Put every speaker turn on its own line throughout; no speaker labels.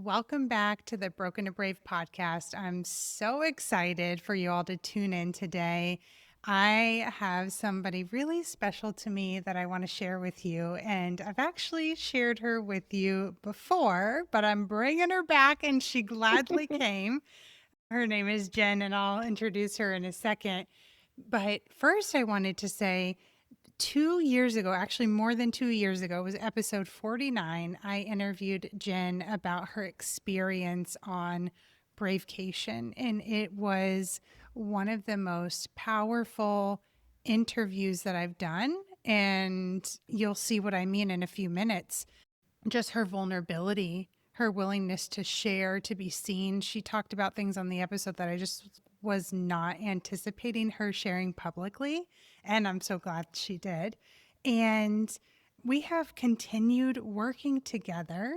Welcome back to the Broken to Brave podcast. I'm so excited for you all to tune in today. I have somebody really special to me that I want to share with you, and I've actually shared her with you before, but I'm bringing her back, and she gladly came. Her name is Jenn, and I'll introduce her in a second. But first, I wanted to say 2 years ago, actually more than 2 years ago, it was episode 49. I interviewed Jenn about her experience on Bravecation, and it was one of the most powerful interviews that I've done. And you'll see what I mean in a few minutes. Just her vulnerability, her willingness to share, to be seen. She talked about things on the episode that I just was not anticipating her sharing publicly. And I'm so glad she did. And we have continued working together,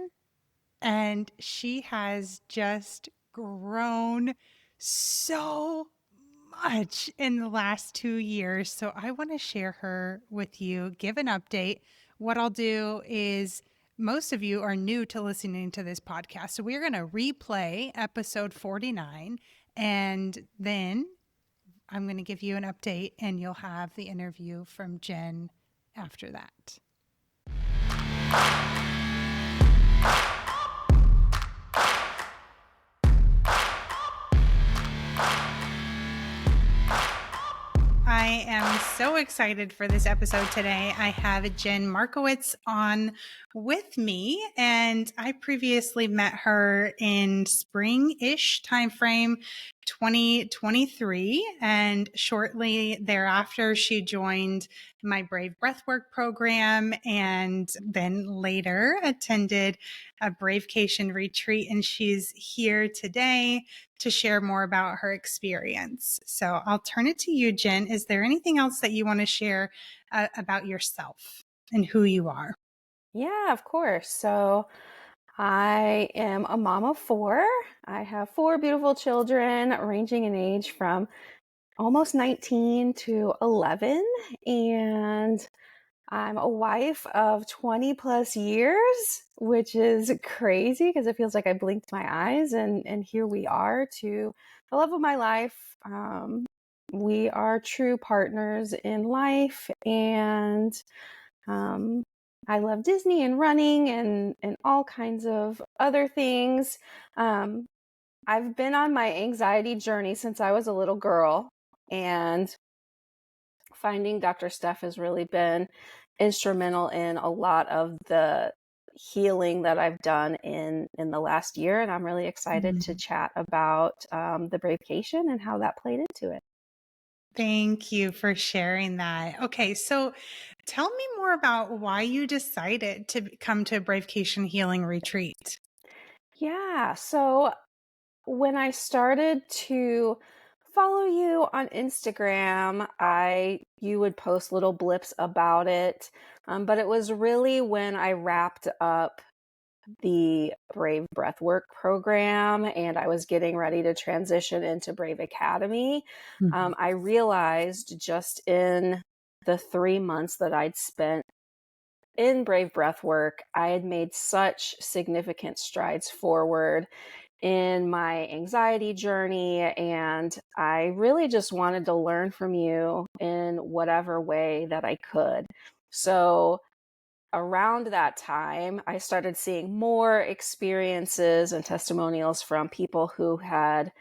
and she has just grown so much in the last 2 years. So I want to share her with you, give an update. What I'll do is, most of you are new to listening to this podcast. So we're going to replay episode 49, and then I'm going to give you an update, and you'll have the interview from Jenn after that. I am so excited for this episode today. I have Jenn Marowitz on with me, and I previously met her in spring-ish timeframe 2023, and shortly thereafter she joined my Brave Breathwork program, and then later attended a Bravecation retreat, and she's here today to share more about her experience. So I'll turn it to you, Jenn. Is there anything else that you want to share about yourself and who you are?
Yeah, of course. So I am a mom of four. I have four beautiful children ranging in age from almost 19 to 11. And I'm a wife of 20 plus years, which is crazy because it feels like I blinked my eyes and here we are to the love of my life. We are true partners in life, and I love Disney and running and all kinds of other things. I've been on my anxiety journey since I was a little girl, and finding Dr. Steph has really been instrumental in a lot of the healing that I've done in the last year. And I'm really excited to chat about the Bravecation and how that played into it.
Thank you for sharing that. Okay, so tell me more about why you decided to come to a Bravecation Healing Retreat.
Yeah, so when I started to follow you on Instagram, you would post little blips about it. But it was really when I wrapped up the Brave Breathwork program and I was getting ready to transition into Brave Academy. I realized just in the 3 months that I'd spent in Brave Breathwork, I had made such significant strides forward in my anxiety journey, and I really just wanted to learn from you in whatever way that I could. So around that time, I started seeing more experiences and testimonials from people who had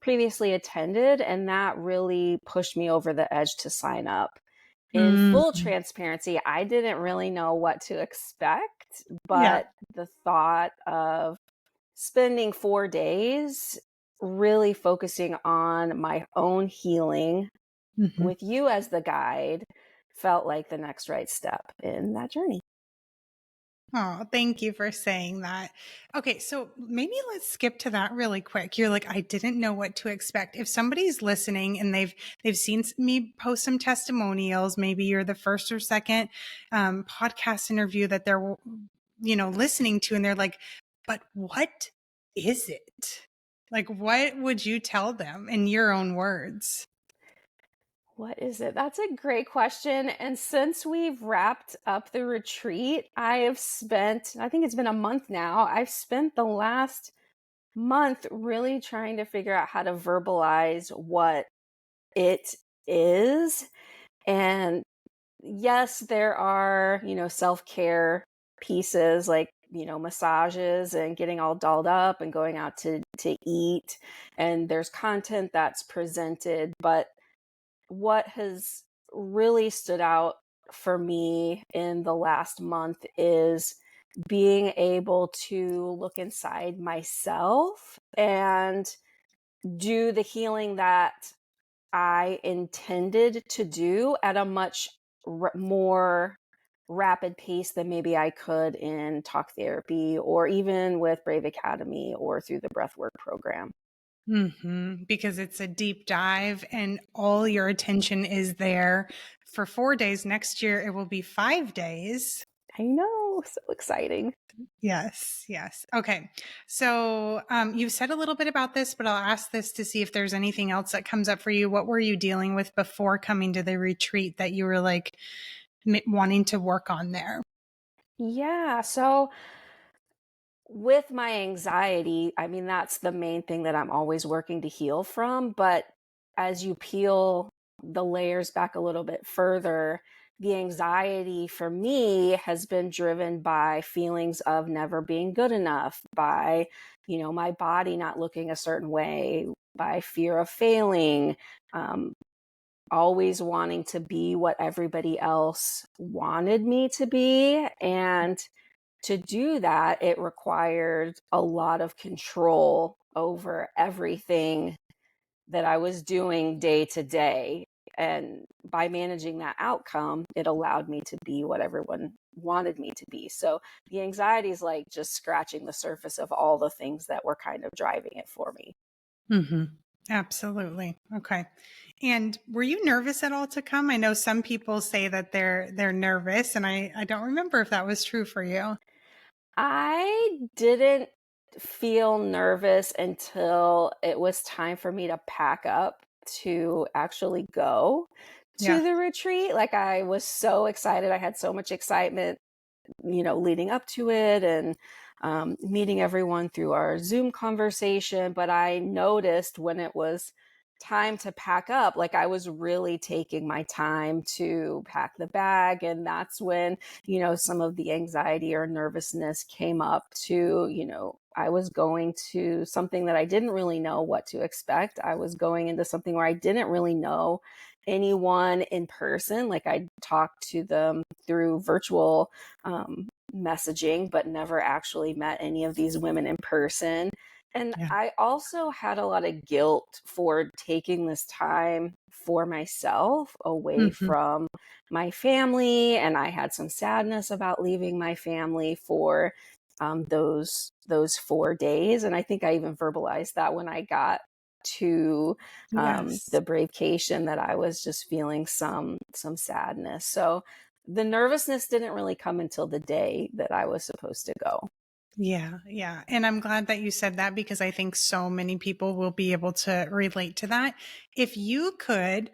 previously attended, and that really pushed me over the edge to sign up. In full transparency, I didn't really know what to expect,
Yeah.
but the thought of spending 4 days really focusing on my own healing with you as the guide felt like the next right step in that journey.
Oh, thank you for saying that. Okay, so maybe let's skip to that really quick. You're like, I didn't know what to expect. If somebody's listening and they've seen me post some testimonials, maybe you're the first or second podcast interview that they're listening to, and they're like, but what is it? Like, what would you tell them in your own words?
What is it? That's a great question. And since we've wrapped up the retreat, I have spent, I think it's been a month now, I've spent the last month really trying to figure out how to verbalize what it is. And yes, there are, self-care pieces like, massages and getting all dolled up and going out to eat. And there's content that's presented, but what has really stood out for me in the last month is being able to look inside myself and do the healing that I intended to do at a much more rapid pace than maybe I could in talk therapy or even with Brave Academy or through the breathwork program.
Because it's a deep dive and all your attention is there for 4 days. Next year, it will be 5 days.
I know, so exciting.
Yes, yes. Okay. So you've said a little bit about this, but I'll ask this to see if there's anything else that comes up for you. What were you dealing with before coming to the retreat that you were like wanting to work on there?
Yeah, so with my anxiety, I mean, that's the main thing that I'm always working to heal from. But as you peel the layers back a little bit further, the anxiety for me has been driven by feelings of never being good enough, by, my body not looking a certain way, by fear of failing, um, always wanting to be what everybody else wanted me to be. And to do that, it required a lot of control over everything that I was doing day to day. And by managing that outcome, it allowed me to be what everyone wanted me to be. So the anxiety is like just scratching the surface of all the things that were kind of driving it for me.
hmm Absolutely. Okay. And were you nervous at all to come? I know some people say that they're nervous, and I don't remember if that was true for you.
I didn't feel nervous until it was time for me to pack up to actually go
Yeah.
to the retreat. Like, I was so excited. I had so much excitement, leading up to it and meeting everyone through our Zoom conversation. But I noticed when it was time to pack up, like I was really taking my time to pack the bag. And that's when, some of the anxiety or nervousness came up to, I was going to something that I didn't really know what to expect. I was going into something where I didn't really know anyone in person. Like I talked to them through virtual messaging, but never actually met any of these women in person. And
Yeah.
I also had a lot of guilt for taking this time for myself away
hmm
from my family. And I had some sadness about leaving my family for those 4 days. And I think I even verbalized that when I got to
Yes.
the Bravecation, that I was just feeling some sadness. So the nervousness didn't really come until the day that I was supposed to go.
Yeah, yeah. And I'm glad that you said that because I think so many people will be able to relate to that. If you could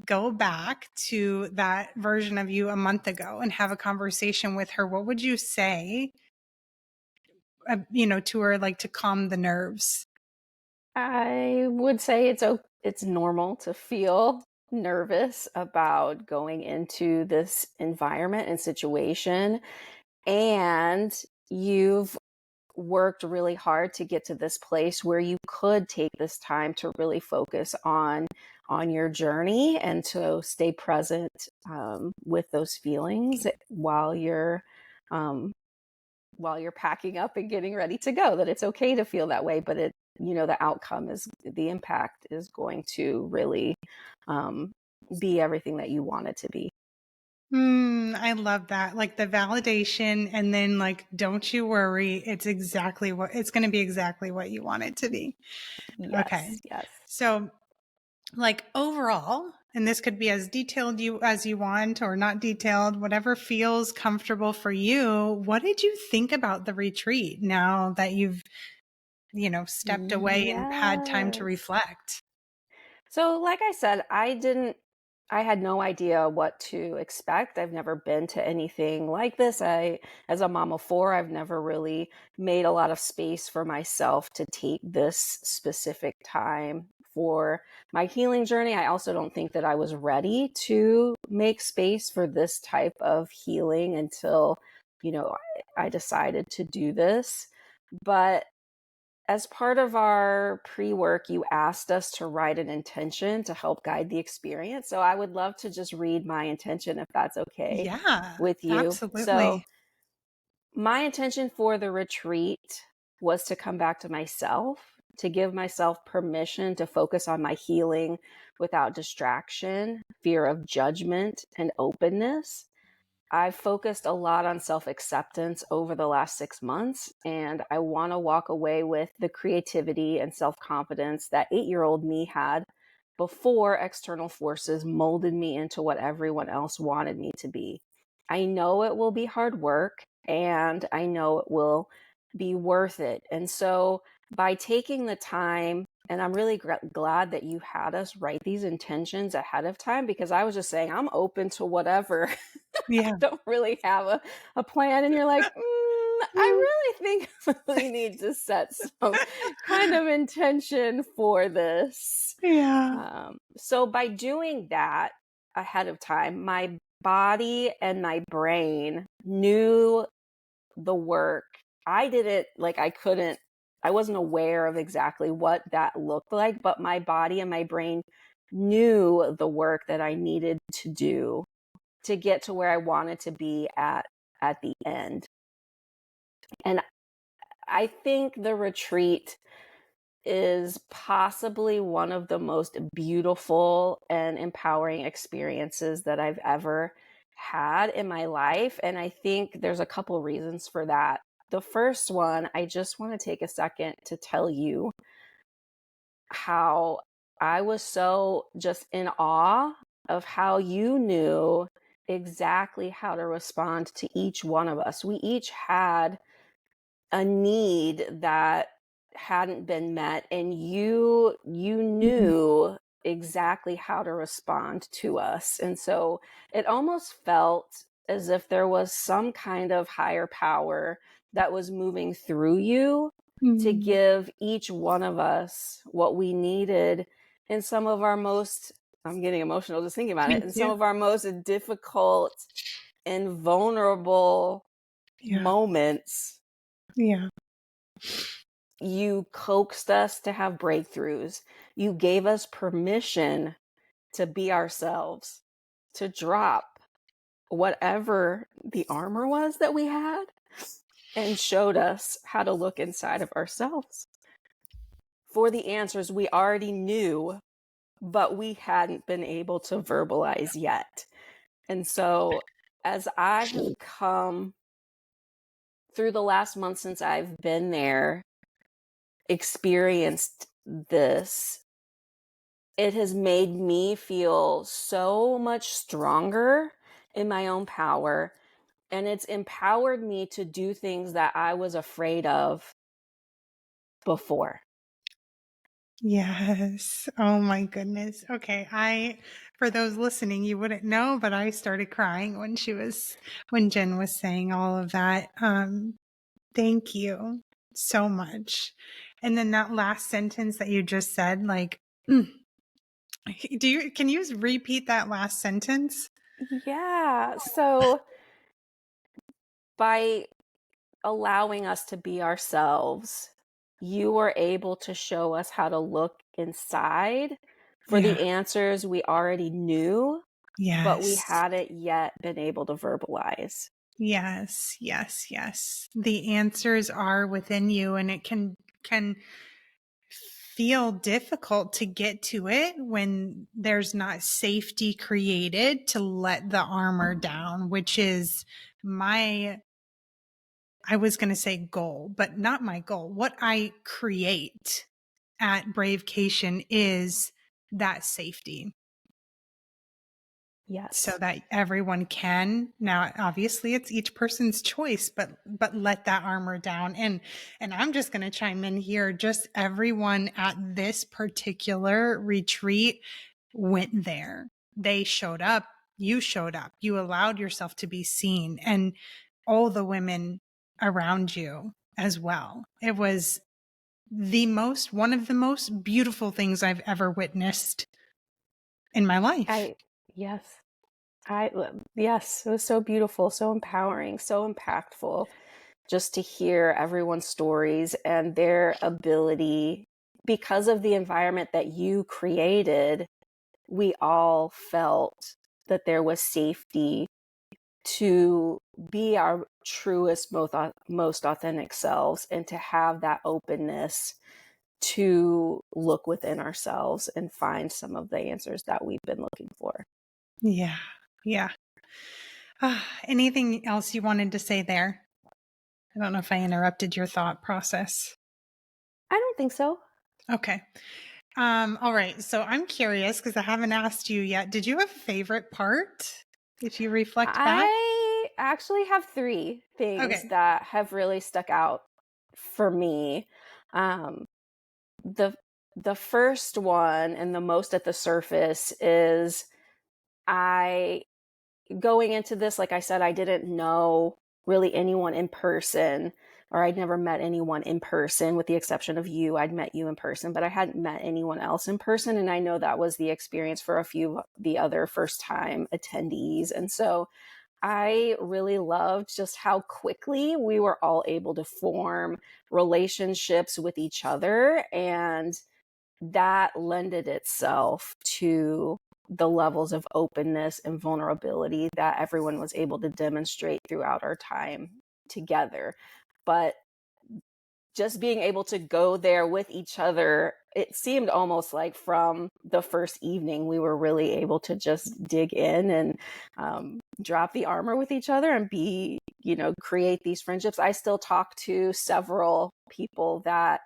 go back to that version of you a month ago and have a conversation with her, what would you say, to her, like to calm the nerves?
I would say it's normal to feel nervous about going into this environment and situation, and you've worked really hard to get to this place where you could take this time to really focus on your journey and to stay present with those feelings um, while you're packing up and getting ready to go. That it's okay to feel that way, but the outcome is the impact is going to really um, be everything that you want it to be.
I love that. Like the validation and then like, don't you worry. It's going to be exactly what you want it to be. Okay.
Yes, yes.
So like overall, and this could be as detailed as you want or not detailed, whatever feels comfortable for you. What did you think about the retreat now that you've, stepped away and had time to
Yes.
reflect?
So, like I said, I didn't I had no idea what to expect. I've never been to anything like this. As a mom of four, I've never really made a lot of space for myself to take this specific time for my healing journey. I also don't think that I was ready to make space for this type of healing until, I decided to do this. But as part of our pre-work, you asked us to write an intention to help guide the experience. So I would love to just read my intention if that's okay
Yeah,
with you. So
absolutely.
my intention for the retreat was to come back to myself, to give myself permission to focus on my healing without distraction, fear of judgment, and openness. I've focused a lot on self acceptance over the last 6 months, and I want to walk away with the creativity and self confidence that 8-year-old me had before external forces molded me into what everyone else wanted me to be. I know it will be hard work and I know it will be worth it. And so, by taking the time, and I'm really glad that you had us write these intentions ahead of time because I was just saying, I'm open to whatever. I
Yeah.
don't really have a plan. And you're like, I
Mm,
really think we need to set some kind of intention for this.
yeah.
So by doing that ahead of time, my body and my brain knew the work. I did it like I wasn't aware of exactly what that looked like, but my body and my brain knew the work that I needed to do to get to where I wanted to be at the end. And I think the retreat is possibly one of the most beautiful and empowering experiences that I've ever had in my life. And I think there's a couple reasons for that. The first one, I just want to take a second to tell you how I was so just in awe of how you knew exactly how to respond to each one of us. We each had a need that hadn't been met, and you
Mhm.
knew exactly how to respond to us. And so it almost felt as if there was some kind of higher power that was moving through you to
Mm,
give each one of us what we needed in some of our most, I'm getting emotional just thinking about it,
thank
in some
you.
of our most difficult and vulnerable
Yeah.
moments.
Yeah.
You coaxed us to have breakthroughs. You gave us permission to be ourselves, to drop whatever the armor was that we had, and showed us how to look inside of ourselves for the answers we already knew, but we hadn't been able to verbalize yet. And so, as I have come through the last month since I've been there, experienced this, it has made me feel so much stronger in my own power. And it's empowered me to do things that I was afraid of before.
Yes. Oh my goodness. Okay. For those listening, you wouldn't know, but I started crying when Jen was saying all of that. Thank you so much. And then that last sentence that you just said, like, mm, can you repeat that last sentence?
Yeah. So by allowing us to be ourselves, you were able to show us how to look inside for the
Yeah.
answers we already knew, but we
Yes.
hadn't yet been able to verbalize.
Yes. Yes. Yes. The answers are within you, and it can feel difficult to get to it when there's not safety created to let the armor down, which is my, I was going to say goal, but not my goal. What I create at Bravecation is that safety so
Yes.
that everyone can. Now obviously it's each person's choice, but let that armor down. And I'm just going to chime in here, just everyone at this particular retreat went there. they showed up, you showed up, you allowed yourself to be seen, and all the women around you as well. It was one of the most beautiful things I've ever witnessed in my life.
I yes. Yes, it was so beautiful, so empowering, so impactful just to hear everyone's stories and their ability because of the environment that you created. We all felt that there was safety to be our truest, most authentic selves and to have that openness to look within ourselves and find some of the answers that we've been looking for.
Yeah. Yeah. Anything else you wanted to say there? I don't know if I interrupted your thought process.
I don't think so.
Okay. All right. So I'm curious because I haven't asked you yet. Did you have a favorite part if you reflect back?
I actually have three things
Okay.
that have really stuck out for me. Um, the the first one and the most at the surface is I going into this, like I said, I didn't know really anyone in person, or I'd never met anyone in person with the exception of you. I'd met you in person, but I hadn't met anyone else in person. And I know that was the experience for a few of the other first time attendees. And so I really loved just how quickly we were all able to form relationships with each other. And that lended itself to the levels of openness and vulnerability that everyone was able to demonstrate throughout our time together. But just being able to go there with each other, it seemed almost like from the first evening, we were really able to just dig in and drop the armor with each other and create these friendships. I still talk to several people that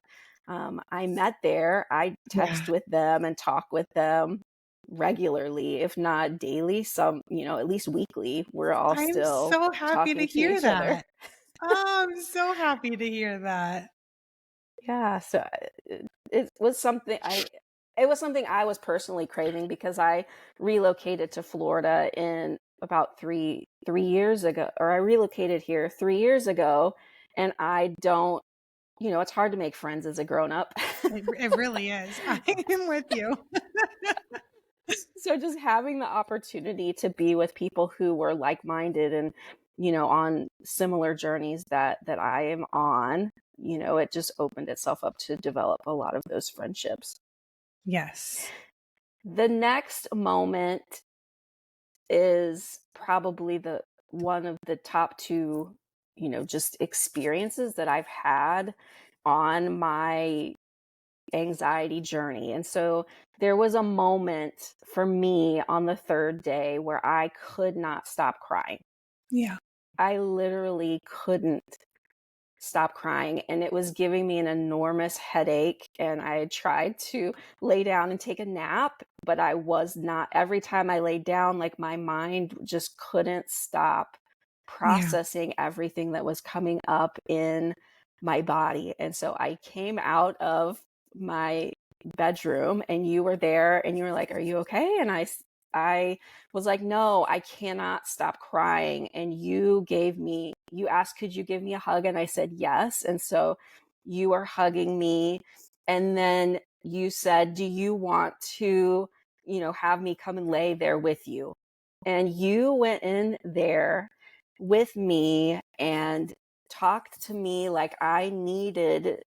I met there. I
Yeah.
text with them and talk with them regularly, if not daily, at least weekly. We're all
I'm
still
so happy to
talking to
hear
each other.
that. Oh, I'm so happy to hear that.
Yeah, so it was something I was personally craving because I relocated to Florida in about three years ago, or I relocated here 3 years ago, and I don't, it's hard to make friends as a grown up.
It really is. I am with you.
So just having the opportunity to be with people who were like-minded and on similar journeys that I am on, it just opened itself up to develop a lot of those friendships.
Yes.
The next moment is probably the one of the top two, just experiences that I've had on my anxiety journey. And so there was a moment for me on the third day where I could not stop crying.
Yeah.
I literally couldn't stop crying, and it was giving me an enormous headache, and I had tried to lay down and take a nap, but I was not. Every time I laid down, like, my mind just couldn't stop
Yeah.
processing everything that was coming up in my body. And so I came out of my bedroom and you were there and you were like, "Are you okay?" And I was like, "No, I cannot stop crying." And you asked, "Could you give me a hug?" And I said, "Yes." And so you were hugging me. And then you said, "Do you want to, have me come and lay there with you?" And you went in there with me and talked to me like I needed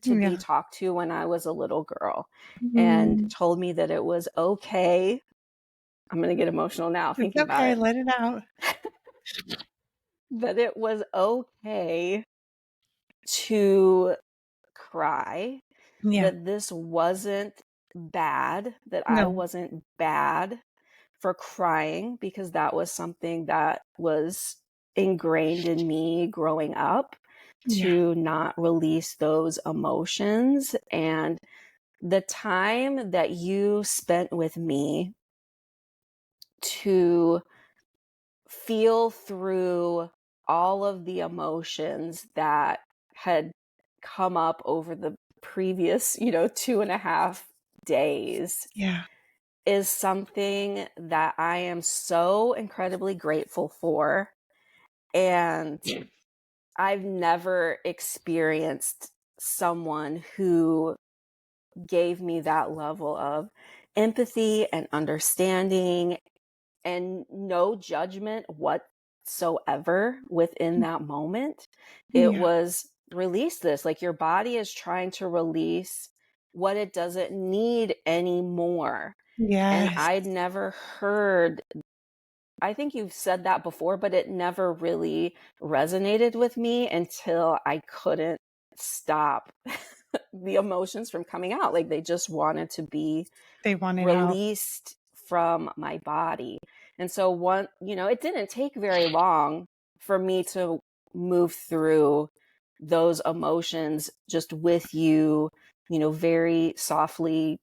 to be
Yeah.
talked to when I was a little girl, and
Mm.
told me that it was okay. I'm going to get emotional now
It's
thinking about
okay.
it.
Let it out.
That it was okay to cry,
Yeah.
that this wasn't bad, that I
No.
wasn't bad for crying, because that was something that was ingrained in me growing up,
Yeah.
to not release those emotions. And the time that you spent with me to feel through all of the emotions that had come up over the previous, 2.5 days,
Yeah.
is something that I am so incredibly grateful for, and I've never experienced someone who gave me that level of empathy and understanding and no judgment whatsoever within that moment. It
Yeah.
was release this, like your body is trying to release what it doesn't need anymore. And
Yes.
I'd never heard, I think you've said that before, but it never really resonated with me until I couldn't stop the emotions from coming out. Like they just wanted to be
They want it out.
released from my body. And so it didn't take very long for me to move through those emotions just with you, very softly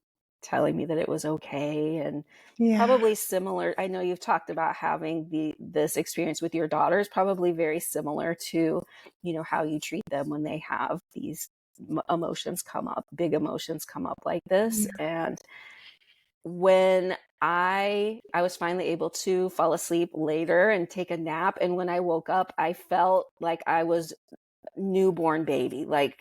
telling me that it was okay. And
Yeah.
probably similar, I know you've talked about having this experience with your daughters, probably very similar to, how you treat them when they have these emotions come up, big emotions come up like this.
Yeah.
And when I was finally able to fall asleep later and take a nap, and when I woke up, I felt like I was newborn baby. Like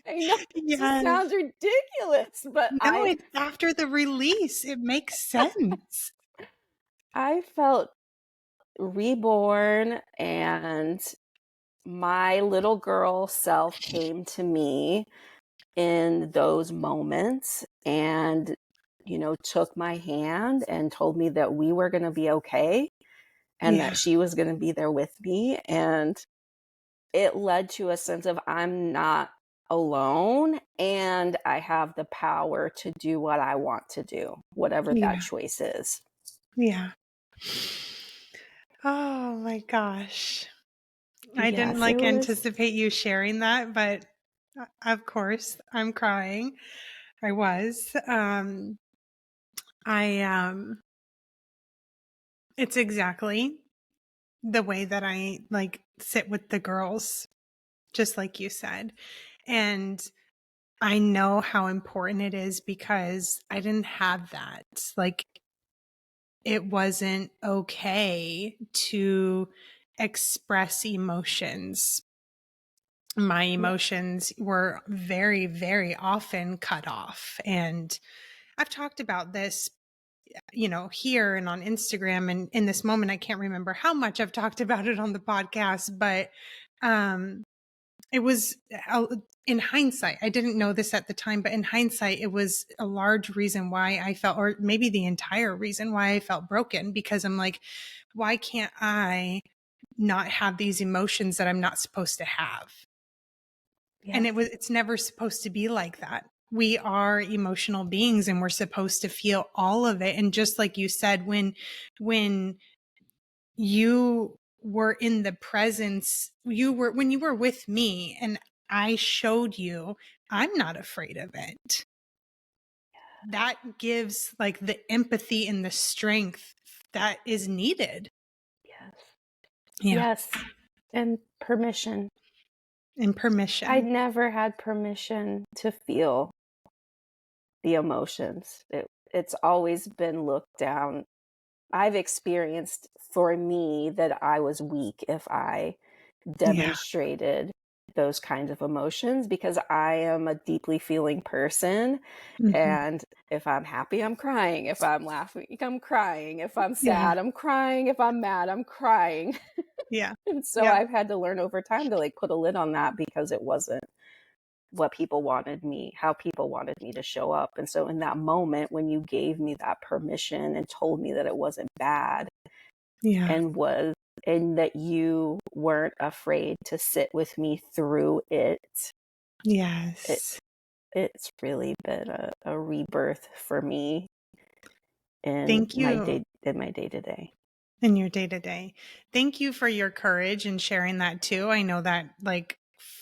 I know it just
Yes.
sounds ridiculous, but
No, it's after the release. It makes sense.
I felt reborn, and my little girl self came to me in those moments and took my hand and told me that we were going to be okay and
Yeah.
that she was going to be there with me. And it led to a sense of I'm not alone and I have the power to do what I want to do, whatever that
Yeah.
choice is.
Yeah. Oh my gosh. I didn't
Yes, it
like
was.
anticipate you sharing that, but of course, I'm crying. I was. I it's exactly the way that I like sit with the girls, just like you said. And I know how important it is because I didn't have that. Like, it wasn't okay to express emotions. My
Yeah.
emotions were very, very often cut off. And I've talked about this, here and on Instagram. And in this moment, I can't remember how much I've talked about it on the podcast, but um, it was in hindsight, I didn't know this at the time, but in hindsight, it was a large reason why I felt, or maybe the entire reason why I felt broken, because I'm like, why can't I not have these emotions that I'm not supposed to have? And
Yes.
it's never supposed to be like that. We are emotional beings and we're supposed to feel all of it. And just like you said, when you were in the presence, when you were with me and I showed you I'm not afraid of it, that gives like the empathy and the strength that is needed.
Yes.
Yeah.
Yes. And permission.
And
I
permission.
never had permission to feel the emotions. It's always been looked down. I've experienced for me that I was weak if I
Yeah.
demonstrated those kinds of emotions because I am a deeply feeling person.
Hmm.
And if I'm happy, I'm crying. If I'm laughing, I'm crying. If I'm
Yeah.
sad, I'm crying. If I'm mad, I'm crying.
Yeah.
And so
Yeah.
I've had to learn over time to like put a lid on that because it wasn't how people wanted me to show up. And so in that moment, when you gave me that permission and told me that it wasn't bad
Yeah.
and that you weren't afraid to sit with me through it, it
Yes.
it's really been a rebirth for me in
Thank
my
you.
day in my day to day.
In your day to day. Thank you for your courage and sharing that too. I know that, like,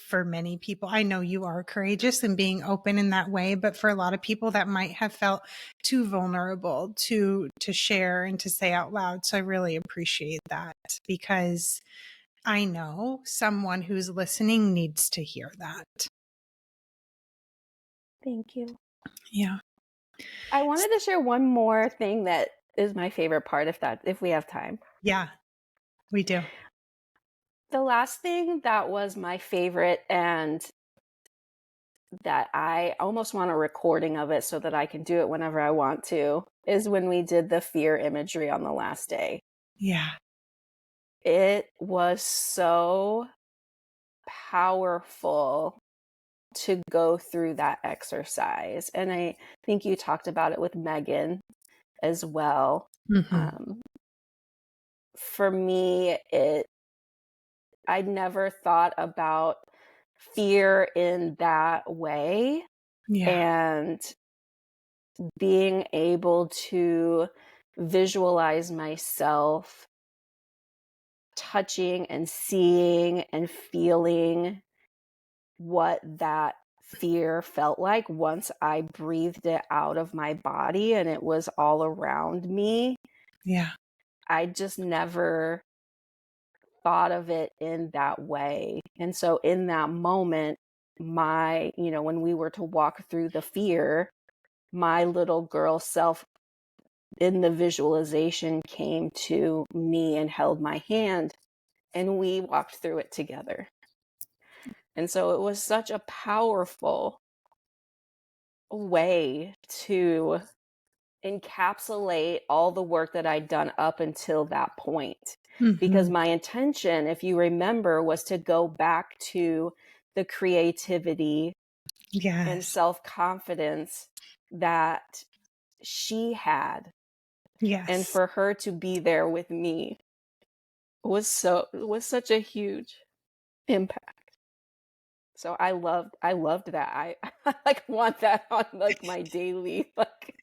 for many people, I know you are courageous and being open in that way, but for a lot of people that might have felt too vulnerable to share and to say out loud. So I really appreciate that because I know someone who's listening needs to hear that.
Thank you.
Yeah.
I wanted to share one more thing that is my favorite part if we have time.
Yeah, we do.
The last thing that was my favorite and that I almost want a recording of it so that I can do it whenever I want to is when we did the fear imagery on the last day.
Yeah.
It was so powerful to go through that exercise. And I think you talked about it with Megan as well.
Hmm.
Um, for me, I'd never thought about fear in that way.
Yeah.
And being able to visualize myself touching and seeing and feeling what that fear felt like once I breathed it out of my body and it was all around me.
Yeah.
I just never thought of it in that way. And so in that moment, when we were to walk through the fear, my little girl self in the visualization came to me and held my hand, and we walked through it together. And so it was such a powerful way to encapsulate all the work that I'd done up until that point. Because
Hmm.
my intention, if you remember, was to go back to the creativity and
Yes.
self-confidence that she had, and
Yes.
for her to be there with me was such a huge impact. So I loved that. I like want that on like my daily, like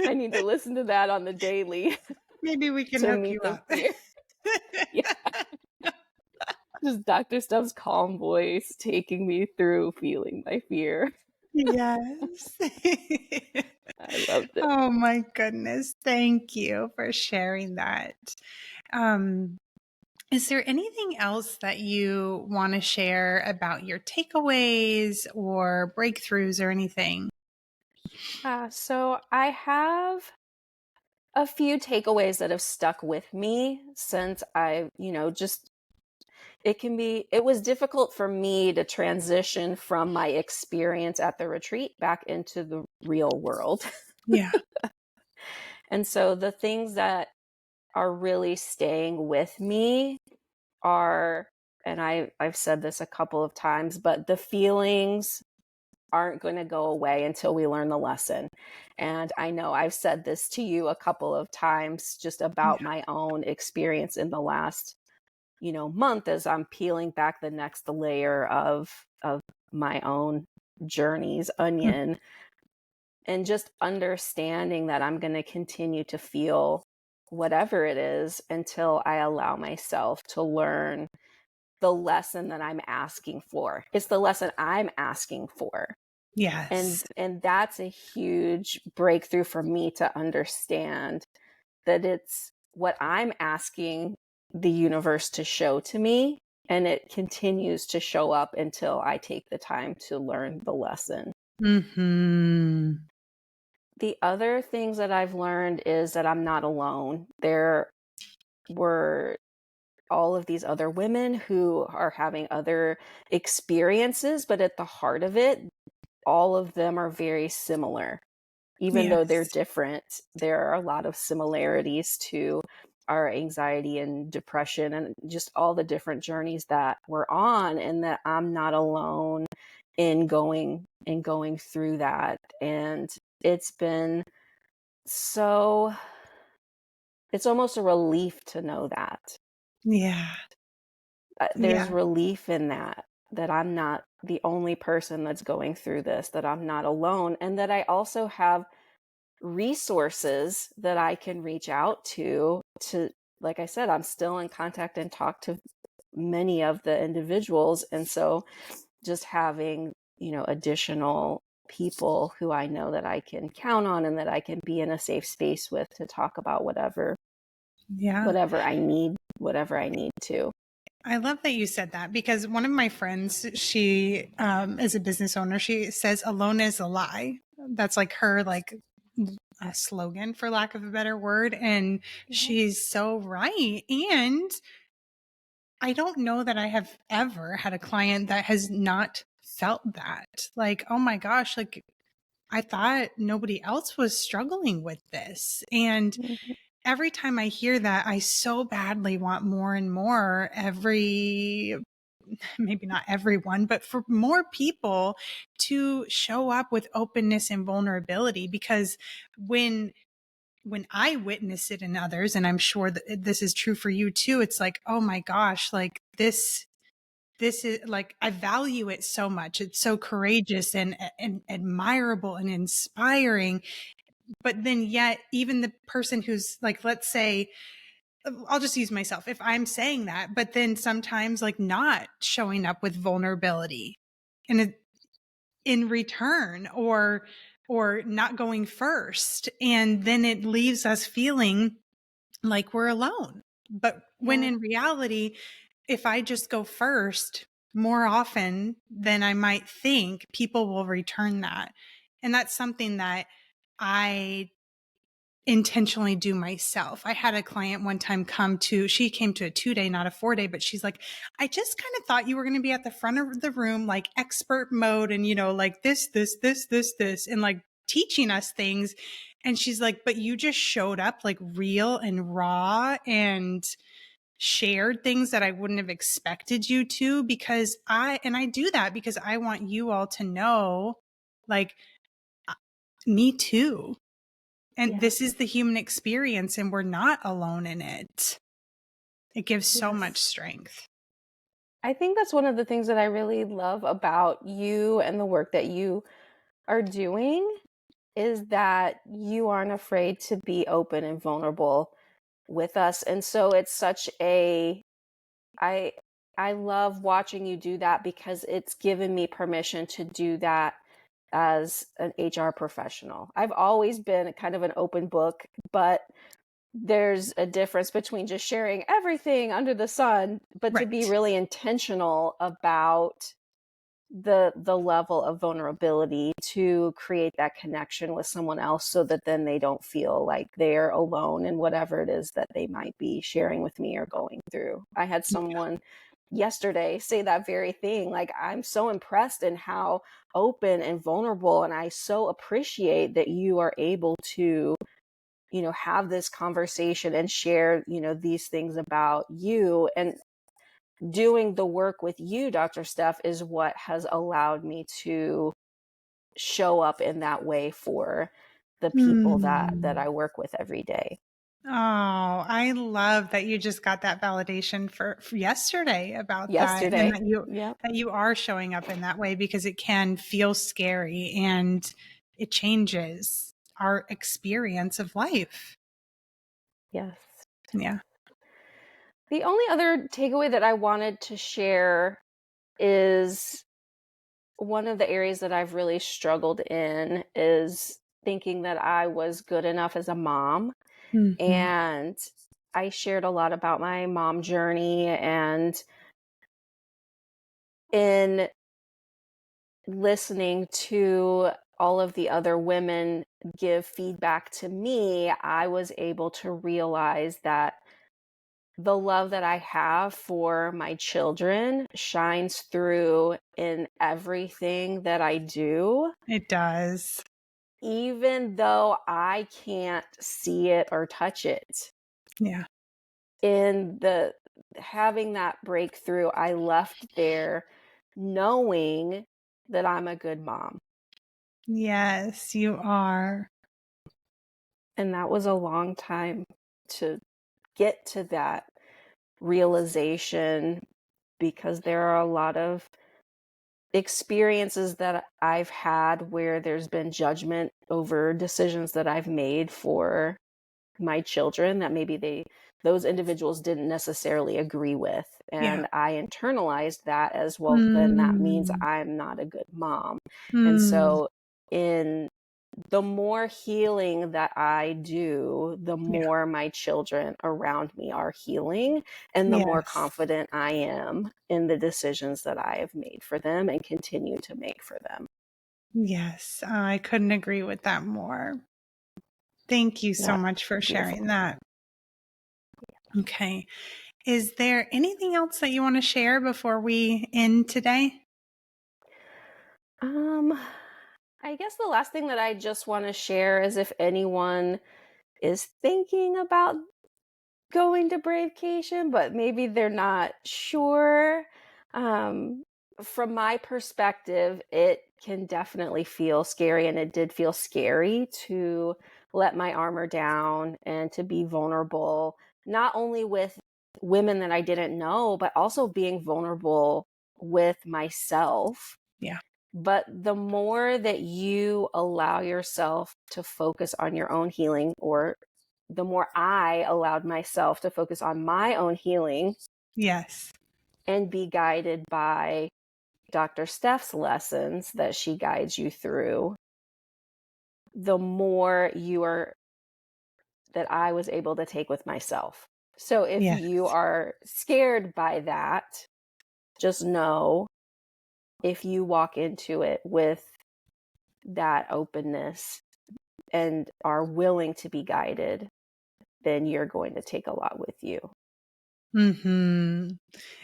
I need to listen to that on the daily
Maybe we can
to
hook
meet
you
the
up.
fear. Yeah, just Dr. Stuff's calm voice taking me through feeling my fear.
Yes.
I loved it.
Oh my goodness. Thank you for sharing that. Um, is there anything else that you want to share about your takeaways or breakthroughs or anything?
So I have a few takeaways that have stuck with me since just it was difficult for me to transition from my experience at the retreat back into the real world.
Yeah.
And so the things that are really staying with me are, and I've said this a couple of times, but the feelings aren't going to go away until we learn the lesson. And I know I've said this to you a couple of times just about
Yeah.
my own experience in the last month as I'm peeling back the next layer of my own journey's
Mm.
onion, and just understanding that I'm going to continue to feel whatever it is until I allow myself to learn the lesson that I'm asking for. It's the lesson I'm asking for. And
Yes.
and that's a huge breakthrough for me to understand that it's what I'm asking the universe to show to me, and it continues to show up until I take the time to learn the lesson.
Hmm.
The other things that I've learned is that I'm not alone. There were all of these other women who are having other experiences, but at the heart of it, all of them are very similar. Even though they're
Yes.
different, there are a lot of similarities to our anxiety and depression and just all the different journeys that we're on, and that I'm not alone in going through that. And it's been so it's almost a relief to know that.
Yeah.
There's
Yeah.
relief in that I'm not the only person that's going through this, that I'm not alone, and that I also have resources that I can reach out to, like I said, I'm still in contact and talk to many of the individuals. And so just having, additional people who I know that I can count on and that I can be in a safe space with to talk about
Yeah.
whatever I need to.
I love that you said that because one of my friends, she is a business owner. She says alone is a lie. That's like her like a slogan, for lack of a better word. And
Yeah.
she's so right. And I don't know that I have ever had a client that has not felt that. Like, oh my gosh, like I thought nobody else was struggling with this. And
Mhm.
every time I hear that, I so badly want more and more maybe not everyone, but for more people to show up with openness and vulnerability. Because when I witness it in others, and I'm sure that this is true for you too, it's like, oh my gosh, like this is like, I value it so much. It's so courageous and admirable and inspiring. But then yet, even the person who's like, let's say, I'll just use myself. If I'm saying that, but then sometimes like not showing up with vulnerability and in return, or not going first, and then it leaves us feeling like we're alone. But when
Yeah.
in reality, if I just go first more often than I might think, people will return that. And that's something that I intentionally do myself. I had a client one time she came to a 2-day, not a 4-day, but she's like, I just kind of thought you were going to be at the front of the room, like expert mode and, like this, and like teaching us things. And she's like, but you just showed up like real and raw and shared things that I wouldn't have expected you to, because I do that because I want you all to know, like, me too. And
Yes.
this is the human experience, and we're not alone in it. It gives so much
Yes.
strength.
I think that's one of the things that I really love about you and the work that you are doing is that you aren't afraid to be open and vulnerable with us. And so it's such a I I love watching you do that because it's given me permission to do that as an HR professional. I've always been kind of an open book, but there's a difference between just sharing everything under the sun, but to be
Right.
really intentional about the level of vulnerability to create that connection with someone else so that then they don't feel like they're alone in whatever it is that they might be sharing with me or going through. I had someone yesterday say that very thing. Like, I'm so impressed in how open and vulnerable, and I so appreciate that you are able to have this conversation and share these things about you. And doing the work with you, Dr. Steph, is what has allowed me to show up in that way for the people that
Mm.
I work with every day.
Oh, I love that you just got that validation for yesterday about that, and
Yesterday. Yep.
that you are showing up in that way, because it can feel scary and it changes our experience of life.
Yes.
Yeah.
The only other takeaway that I wanted to share is one of the areas that I've really struggled in is thinking that I was good enough as a mom.
Mhm.
And I shared a lot about my mom journey, and in listening to all of the other women give feedback to me, I was able to realize that the love that I have for my children shines through in everything that I do,
It does.
even though I can't see it or touch it.
Yeah.
In the having that breakthrough, I left there knowing that I'm a good mom.
Yes, you are.
And that was a long time to get to that realization because there are a lot of experiences that I've had where there's been judgment over decisions that I've made for my children that maybe those individuals didn't necessarily agree with,
Yeah.
and I internalized that as, well, then that means
Mm.
I'm not a good mom. And
Mm.
so in the more healing that I do, the
Yeah.
more my children around me are healing, and the more
Yes.
confident I am in the decisions that I have made for them and continue to make for them.
Yes. I couldn't agree with that more. Thank you so
Not
much for
beautiful.
sharing that. Okay. Is there anything else that you want to share before we end today?
Um, I guess the last thing that I just want to share is if anyone is thinking about going to Bravecation, but maybe they're not sure. Um, from my perspective, it can definitely feel scary, and it did feel scary to let my armor down and to be vulnerable, not only with women that I didn't know, but also being vulnerable with myself.
Yeah.
But the more that you allow yourself to focus on your own healing, or the more I allowed myself to focus on my own healing
Yes.
and be guided by Dr. Steph's lessons that she guides you through, the more you are that I was able to take with myself. So if
Yes.
you are scared by that, just know if you walk into it with that openness and are willing to be guided, then you're going to take a lot with you.
Hmm.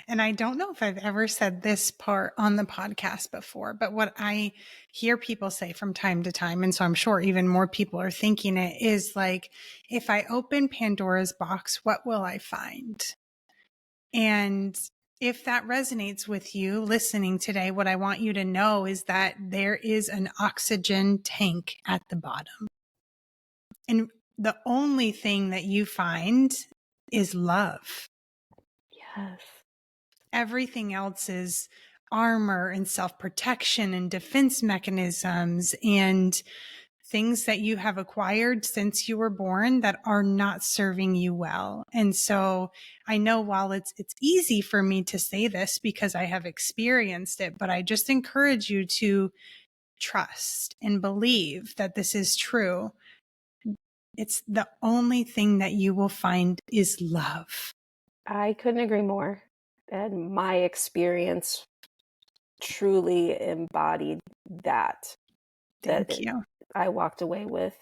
And I don't know if I've ever said this part on the podcast before, but what I hear people say from time to time, and so I'm sure even more people are thinking it, is like, if I open Pandora's box, what will I find? And if that resonates with you listening today, what I want you to know is that there is an oxygen tank at the bottom. And the only thing that you find is love.
Yes.
Everything else is armor and self-protection and defense mechanisms and things that you have acquired since you were born that are not serving you well. And so I know while it's easy for me to say this because I have experienced it, but I just encourage you to trust and believe that this is true. It's the only thing that you will find is love.
I couldn't agree more. And my experience truly embodied that.
Thank you.
I walked away with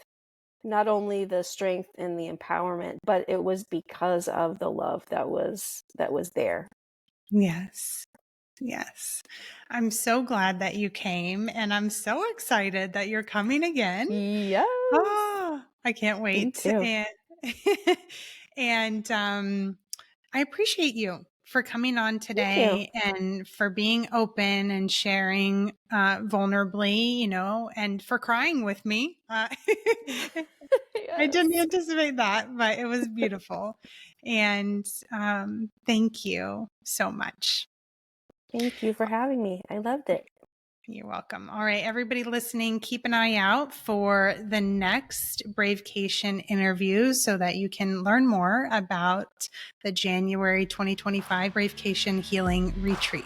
not only the strength and the empowerment, but it was because of the love that was there.
Yes. Yes. I'm so glad that you came, and I'm so excited that you're coming again.
Yes.
Oh, I can't
Me
wait.
too.
And and I appreciate you for coming on
Thank you.
today and for being open and sharing vulnerably, and for crying with me. I didn't
Yes.
anticipate that, but it was beautiful. And thank you so much.
Thank you for having me. I loved it.
You're welcome. All right, everybody listening, keep an eye out for the next Bravecation interview so that you can learn more about the January 2025 Bravecation Healing Retreat.